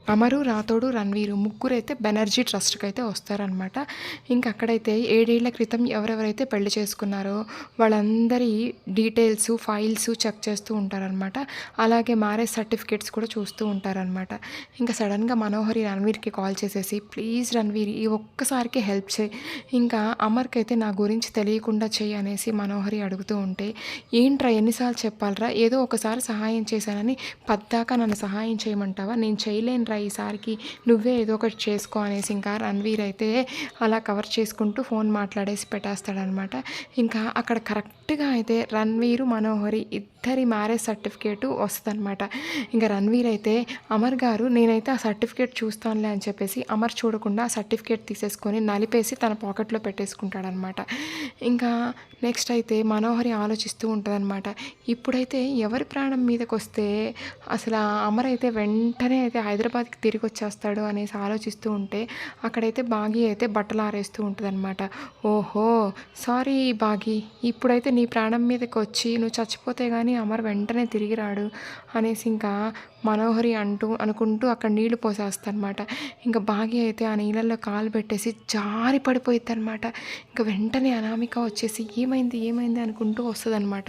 అమరు, రాథోడు, రణ్వీరు ముగ్గురైతే బెనర్జీ ట్రస్ట్‌కైతే వస్తారనమాట. ఇంక అక్కడైతే 7 ఏళ్ల క్రితం ఎవరెవరైతే పెళ్లి చేసుకున్నారో వాళ్ళందరి డీటెయిల్సు, ఫైల్సు చెక్ చేస్తూ ఉంటారనమాట. అలాగే మ్యారేజ్ సర్టిఫికేట్స్ కూడా చూస్తూ ఉంటారనమాట. ఇంక సడెన్‌గా మనోహరి రణ్వీర్‌కి కాల్ చేసేసి, "ప్లీజ్ రణ్వీర్ ఈ ఒక్కసారికి హెల్ప్ చేయి. ఇంకా అమర్‌కైతే నా గురించి తెలియకుండా చెయ్యి" అనేసి మనోహరి అడుగుతూ ఉంటే, "ఏంట్రా ఎన్ని సార్లు చెప్పాలిరా? ఏదో ఒకసారి సహాయం చేశానని పద్దాక నన్ను సహాయం చేయమంటావా? నేను చేయలేనురా ఈసారికి నువ్వే ఏదో ఒకటి చేసుకో" అనేసి ఇంకా రణ్వీర్ అయితే అలా కవర్ చేసుకుంటూ ఫోన్ మాట్లాడేసి పెట్టేస్తాడనమాట. ఇంకా అక్కడ కరెక్ట్‌గా అయితే రణ్వీరు, మనోహరి ఇద్దరి మ్యారేజ్ సర్టిఫికేటు వస్తదనమాట. ఇంక రణ్వీర్ అయితే, "అమర్ గారు నేనైతే ఆ సర్టిఫికేట్ చూస్తానులే" అని చెప్పేసి అమర్ చూడకుండా ఆ సర్టిఫికేట్ తీసేసుకొని నలిపేసి తన పాకెట్‌లో పెట్టేసుకుంటాడనమాట. ఇంకా నెక్స్ట్ అయితే మనోహరి ఆలోచిస్తూ ఉంటదనమాట. ఇప్పుడైతే ఎవరి ప్రాణం మీదకొస్తే అసలా అమర్ అయితే వెంటనే అయితే హైదరాబాద్‌కి తిరిగొచ్చేస్తాడు అనేసి ఆలోచిస్తూ ఉంటే, అక్కడైతే బాగి అయితే బట్టలు ఆరేస్తూ ఉంటదనమాట. "ఓహో! సారీ బాగి, ఇప్పుడైతే నీ ప్రాణం మీదకొచ్చి నువ్వు చచ్చిపోతే గానీ అమర్ వెంటనే తిరిగి రాడు" అనేసి ఇంకా మనోహరి అనుకుంటూ అక్కడ నీళ్లు పోసేస్తనమాట. ఇంక బాగి అయితే ఆ నీళ్ళల్లో కాలు పెట్టేసి జారి పడిపోయిద్దనమాట. ఇంక వెంటనే అనామిక వచ్చేసి, "ఏమైంది? ఏమైంది?" అనుకుంటూ వస్తదనమాట.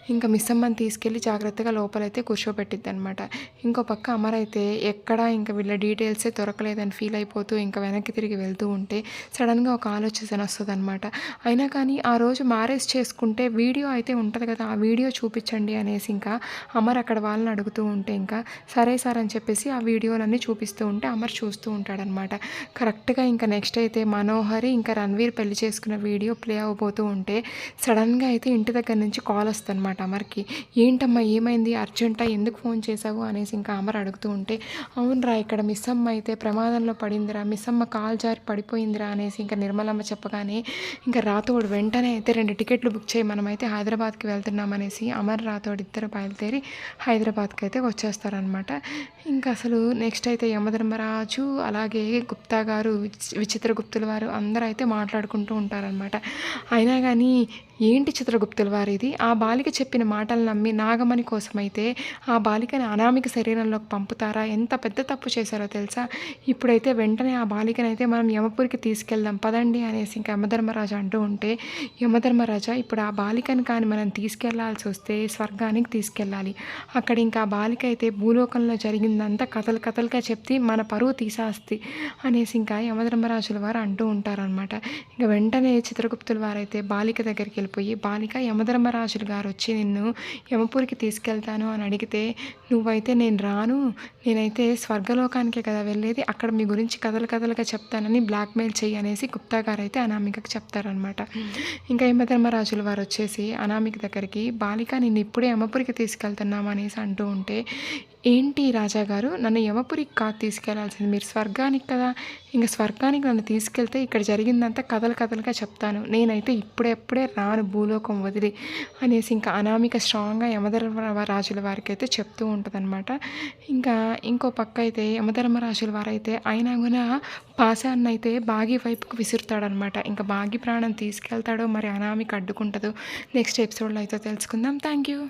ఇంక మిస్సమ్మని తీసుకెళ్ళి జాగ్రత్తగా లోపలైతే కూర్చోబెట్టిద్దనమాట. ఇంకో పక్క అమర్ అయితే ఎక్కడా ఇంక వీళ్ళ డీటెయిల్సే దొరకలేదని ఫీల్ అయిపోతూ ఇంకా వెనక్కి తిరిగి వెళ్తూ ఉంటే సడన్‌గా ఒక ఆలోచన వస్తదనమాట. అయినా కానీ ఆ రోజు మ్యారేజ్ చేసుకుంటే వీడియో అయితే ఉంటది కదా! ఆ వీడియో చూపిచ్చండి అనేసి ఇంకా అమర్ అక్కడ వాళ్ళని అడుగుతూ ఉంటే ఇంకా సరే సార్ అని చెప్పేసి ఆ వీడియోలన్నీ చూపిస్తూ ఉంటే అమర్ చూస్తూ ఉంటాడనమాట. కరెక్ట్‌గా ఇంకా నెక్స్ట్ అయితే మనోహరి ఇంకా రణ్వీర్ పెళ్లి చేసుకున్న వీడియో ప్లే అవ్వబోతూ ఉంటే సడన్‌గా అయితే ఇంటి దగ్గర నుంచి కాల్ వస్తదనమాట అమర్‌కి. "ఏంటమ్మా ఏమైంది? అర్జెంటా? ఎందుకు ఫోన్ చేశావు?" అనేసి ఇంకా అమర్ అడుగుతూ ఉంటే, "అవునురా ఇక్కడ మిస్సమ్మ అయితే ప్రమాదంలో పడిందిరా. మిస్సమ్మ కాలు జారి పడిపోయిందిరా" అనేసి ఇంకా నిర్మలమ్మ చెప్పగానే ఇంకా రాథోడ్ వెంటనే అయితే 2 టికెట్లు బుక్ చేయి, మనమైతే హైదరాబాద్‌కి వెళ్తున్నాం అనేసి అమర్, రాథోడ్ ఇద్దరు బయలుదేరి హైదరాబాద్‌కి అయితే వచ్చేస్తారనమాట. ఇంకా అసలు నెక్స్ట్ అయితే యమధర్మరాజు అలాగే గుప్తా గారు, విచిత్రగుప్తుల వారు అందరూ అయితే మాట్లాడుకుంటూ ఉంటారనమాట. అయినా గానీ ఏంటి చిత్రగుప్తుల వారిది? ఆ బాలిక చెప్పిన మాటలు నమ్మి నాగమణి కోసమైతే ఆ బాలికని అనామిక శరీరంలోకి పంపుతారా? ఎంత పెద్ద తప్పు చేశారో తెలుసా? ఇప్పుడైతే వెంటనే ఆ బాలికనైతే మనం యమపురికి తీసుకెళ్దాం పదండి అనేసి ఇంకా యమధర్మరాజు అంటూ ఉంటే, యమధర్మరాజా ఇప్పుడు ఆ బాలికని కానీ మనం తీసుకెళ్లాల్సి వస్తే స్వర్గానికి తీసుకెళ్ళాలి. అక్కడ ఇంకా ఆ బాలిక అయితే భూలోకంలో జరిగిందంతా కథలు కథలుగా చెప్తే మన పరువు తీసేస్తది అనేసి ఇంకా యమధర్మరాజుల వారు అంటూ ఉంటారనమాట. ఇంక వెంటనే చిత్రగుప్తుల వారైతే బాలిక దగ్గరికి వెళ్ళిపోయి, "బాలిక యమధర్మరాజులు గారు వచ్చి నిన్ను యమపురికి తీసుకెళ్తాను అని అడిగితే నువ్వైతే నేను రాను, నేనైతే స్వర్గలోకానికే కదా వెళ్ళేది, అక్కడ మీ గురించి కథలు కథలుగా చెప్తానని బ్లాక్మెయిల్ చెయ్యి" అనేసి గుప్తా గారు అయితే అనామికకి చెప్తారనమాట. ఇంకా యమధర్మరాజుల వారు వచ్చేసి అనామిక దగ్గరికి, "బాలిక నిన్ను ఇప్పుడే యమపురికి తీసుకెళ్తున్నాం" అనేసి అంటూ ఉంటే, "ఏంటి రాజాగారు నన్ను యమపురికి కాదు తీసుకెళ్లాల్సింది, మీరు స్వర్గానికి కదా, ఇంక స్వర్గానికి నన్ను తీసుకెళ్తే ఇక్కడ జరిగిందంతా కథలు కథలుగా చెప్తాను, నేనైతే ఇప్పుడెప్పుడే రాను భూలోకం వదిలి" అనేసి ఇంకా అనామిక స్ట్రాంగ్‌గా యమధర్మరాజుల వారికైతే చెప్తూ ఉంటదనమాట. ఇంకా ఇంకో పక్క అయితే యమధర్మరాజుల వారైతే అయినా గూనా పాశాన్నయితే బాగి వైపుకు విసురుతాడనమాట. ఇంకా బాగి ప్రాణం తీసుకెళ్తాడో మరి అనామిక అడ్డుకుంటదో నెక్స్ట్ ఎపిసోడ్‌లో అయితే తెలుసుకుందాం. Thank you.